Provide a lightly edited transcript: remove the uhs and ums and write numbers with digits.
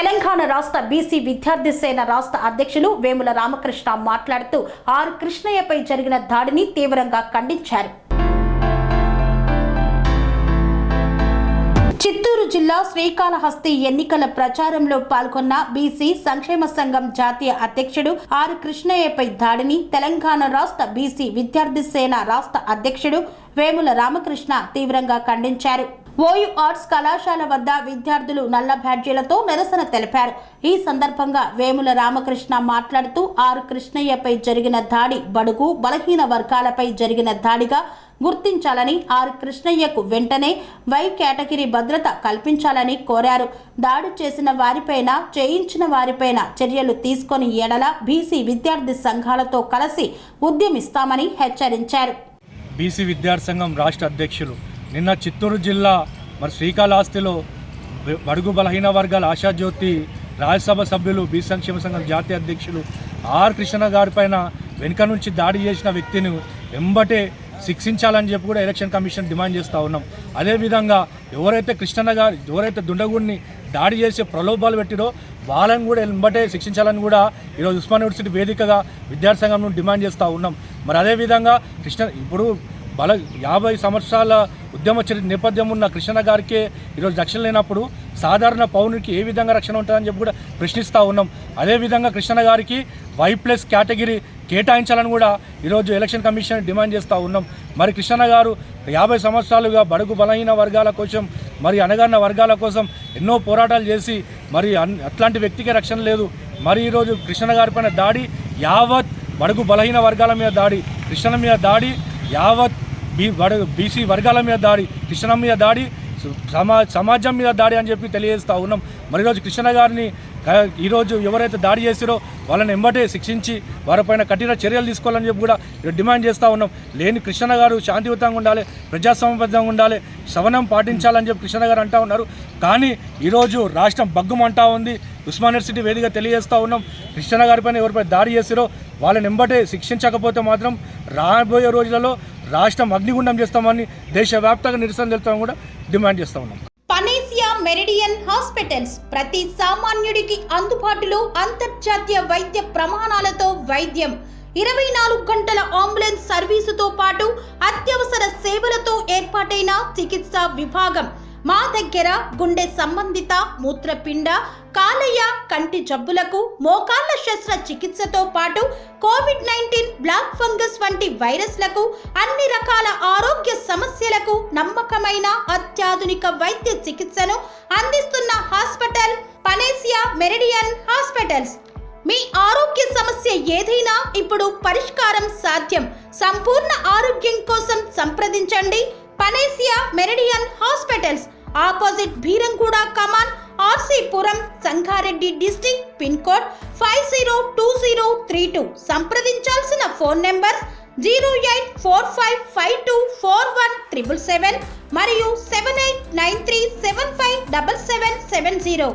తెలంగాణ రాష్ట్ర బీసీ విద్యార్థి సేన రాష్ట్ర అధ్యక్షులు వేముల రామకృష్ణ మాట్లాడుతూ ఆర్ కృష్ణయ్యపై జరిగిన దాడిని తీవ్రంగా ఖండించారు. చిత్తూరు జిల్లా శ్రీకాళహస్తి ఎన్నికల ప్రచారంలో పాల్గొన్న బీసీ సంక్షేమ సంఘం జాతీయ అధ్యక్షుడు ఆర్ కృష్ణయ్యపై దాడిని తెలంగాణ రాష్ట్ర బీసీ విద్యార్థి సేన రాష్ట్ర అధ్యక్షుడు వేముల రామకృష్ణ తీవ్రంగా ఖండించారు. ఓయూ ఆర్ట్స్ కళాశాల వద్ద విద్యార్థులు నల్ల బ్యాడ్జీలతో నిరసన తెలిపారు. ఈ సందర్భంగా వేముల రామకృష్ణ మాట్లాడుతూ ఆర్ కృష్ణయ్యపై జరిగిన దాడి బడుగు బలహీన వర్గాలపై జరిగిన దాడిగా గుర్తించాలని, ఆర్ కృష్ణయ్యకు వెంటనే వై కేటగిరీ భద్రత కల్పించాలని కోరారు. దాడి చేసిన వారిపైన, చేయించిన వారిపైన చర్యలు తీసుకొని ఎడల బీసీ విద్యార్థి సంఘాలతో కలిసి ఉద్యమిస్తామని హెచ్చరించారు. బీసీ విద్యార్థి సంఘం రాష్ట్ర అధ్యక్షులు నిన్న చిత్తూరు జిల్లా శ్రీకాళహస్తిలో బడుగు బలహీన వర్గాల ఆశాజ్యోతి రాజ్యసభ సభ్యులు బీసీ సంక్షేమ సంఘం జాతీయ అధ్యక్షులు ఆర్ కృష్ణ గారి పైన వెనుక నుంచి దాడి చేసిన వ్యక్తిని వెంబటే శిక్షించాలని చెప్పి కూడా ఎలక్షన్ కమిషన్ డిమాండ్ చేస్తూ ఉన్నాం. అదేవిధంగా ఎవరైతే దుండగుడిని దాడి చేసే ప్రలోభాలు పెట్టిరో వాళ్ళని కూడా వెంబటే శిక్షించాలని కూడా ఈరోజు ఉస్మాన్ యూనివర్సిటీ వేదికగా విద్యార్థి సంఘం డిమాండ్ చేస్తూ ఉన్నాం. మరి అదేవిధంగా ఇప్పుడు 50 సంవత్సరాల ఉద్యమ నేపథ్యం ఉన్న కృష్ణ గారికి ఈరోజు రక్షణ లేనప్పుడు సాధారణ పౌరునికి ఏ విధంగా రక్షణ ఉంటుందని చెప్పి కూడా ప్రశ్నిస్తూ ఉన్నాం. అదేవిధంగా కృష్ణ గారికి Y+ కేటగిరీ కేటాయించాలని కూడా ఈరోజు ఎలక్షన్ కమిషన్ డిమాండ్ చేస్తూ ఉన్నాం. మరి కృష్ణ గారు 50 సంవత్సరాలుగా బడుగు బలహీన వర్గాల కోసం, మరి అణగారిన వర్గాల కోసం ఎన్నో పోరాటాలు చేసి మరి అట్లాంటి వ్యక్తికి రక్షణ లేదు. మరి ఈరోజు కృష్ణ గారి పైన దాడి యావత్ బడుగు బలహీన వర్గాల మీద దాడి, కృష్ణ మీద దాడి, యావత్ బీసీ వర్గాల మీద దాడి, కృష్ణ మీద దాడి, సమాజం మీద దాడి అని చెప్పి తెలియజేస్తూ ఉన్నాం. మరి ఈరోజు కృష్ణ గారిని ఈరోజు ఎవరైతే దాడి చేస్తారో వాళ్ళని వెంబటే శిక్షించి వారిపైన కఠిన చర్యలు తీసుకోవాలని చెప్పి కూడా డిమాండ్ చేస్తూ ఉన్నాం. లేని కృష్ణ గారు శాంతియుతంగా ఉండాలి, ప్రజాస్వామ్యబద్ధంగా ఉండాలి, సవనం పాటించాలని చెప్పి కృష్ణ గారు అంటూ ఉన్నారు. కానీ ఈరోజు రాష్ట్రం బగ్గుమంటా ఉంది. ఉస్మాన్ యూనివర్సిటీ వేదిక తెలియజేస్తూ ఉన్నాం. కృష్ణ గారిపైన ఎవరిపై దాడి చేస్తారో వాళ్ళని వెంబటే శిక్షించకపోతే మాత్రం రాబోయే రోజులలో రాష్ట్రం అగ్నిగుండం చేస్తామని దేశవ్యాప్తంగా నిరసన తెలుపుతామని కూడా డిమాండ్ చేస్తూ ఉన్నాం. పనేసియా మెరిడియన్ హాస్పిటల్స్ ప్రతి సామాన్యుడికి అందుబాటులో అంతర్జాతీయ వైద్య ప్రమాణాలతో వైద్యం, 24 గంటల అంబులెన్స్ సర్వీసుతో పాటు అత్యవసర సేవలతో ఏర్పాటైన చికిత్సా విభాగం. మా దగ్గర గుండె సంబంధిత, మూత్రపిండ, కాలేయ, కంటి జబ్బులకు, మోకాళ్ల శస్త్ర చికిత్సతో పాటు COVID-19, బ్లాక్ ఫంగస్ వంటి వైరస్లకు, అన్ని రకాల ఆరోగ్య సమస్యలకు నమ్మకమైన అత్యాధునిక వైద్య చికిత్సను అందిస్తున్న హాస్పిటల్ పనేసియా మెరిడియన్ హాస్పిటల్స్. మీ ఆరోగ్య సమస్య ఏదైనా ఇప్పుడు పరిష్కారం సాధ్యం. సంపూర్ణ ఆరోగ్యం కోసం సంప్రదించండి Panacea Meridian hospitals. Opposite Bheeramguda Kaman, RC Puram, Sangareddy district. Pin code 502032. సంప్రదించాల్సిన ఫోన్ నెంబర్ 0845524177 మరియు 7893757770.